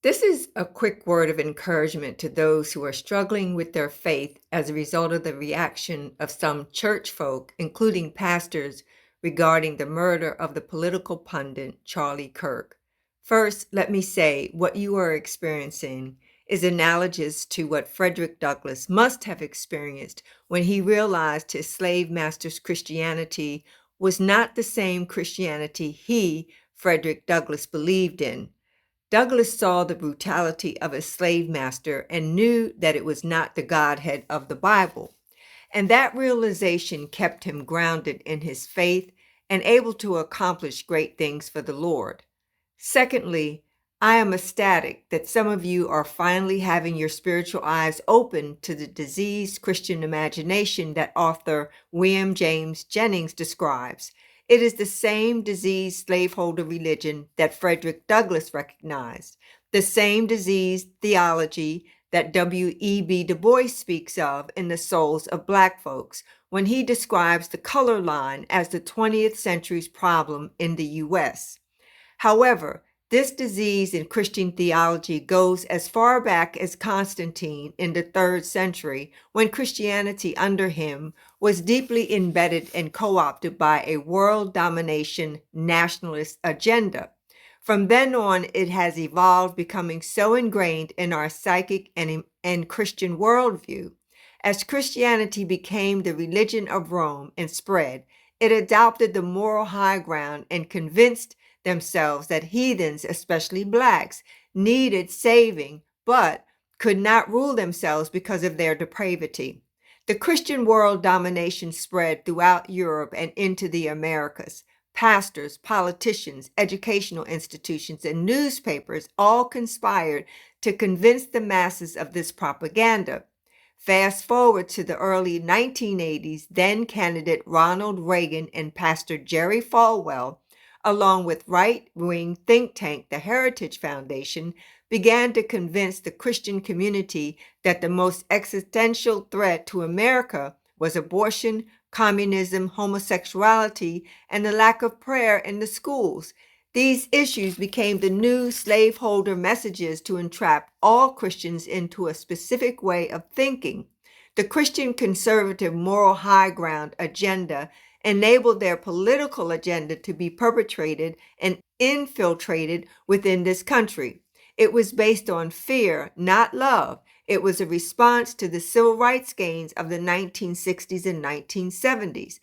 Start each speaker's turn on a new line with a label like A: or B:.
A: This is a quick word of encouragement to those who are struggling with their faith as a result of the reaction of some church folk, including pastors, regarding the murder of the political pundit Charlie Kirk. First, let me say what you are experiencing is analogous to what Frederick Douglass must have experienced when he realized his slave master's Christianity was not the same Christianity he, Frederick Douglass, believed in. Douglass saw the brutality of his slave master and knew that it was not the Godhead of the Bible. And that realization kept him grounded in his faith and able to accomplish great things for the Lord. Secondly, I am ecstatic that some of you are finally having your spiritual eyes open to the diseased Christian imagination that author William James Jennings describes. It is the same diseased slaveholder religion that Frederick Douglass recognized, the same diseased theology that W.E.B. Du Bois speaks of in The Souls of Black Folks when he describes the color line as the 20th century's problem in the U.S. However, this disease in Christian theology goes as far back as Constantine in the 3rd century, when Christianity under him was deeply embedded and co-opted by a world domination nationalist agenda. From then on, it has evolved, becoming so ingrained in our psychic and Christian worldview. As Christianity became the religion of Rome and spread, it adopted the moral high ground and convinced themselves that heathens, especially blacks, needed saving, but could not rule themselves because of their depravity. The Christian world domination spread throughout Europe and into the Americas. Pastors, politicians, educational institutions, and newspapers all conspired to convince the masses of this propaganda. Fast forward to the early 1980s, then candidate Ronald Reagan and Pastor Jerry Falwell, along with right-wing think tank the Heritage Foundation, began to convince the Christian community that the most existential threat to America was abortion, communism, homosexuality, and the lack of prayer in the schools. These issues became the new slaveholder messages to entrap all Christians into a specific way of thinking. The Christian conservative moral high ground agenda enabled their political agenda to be perpetrated and infiltrated within this country. It was based on fear, not love. It was a response to the civil rights gains of the 1960s and 1970s.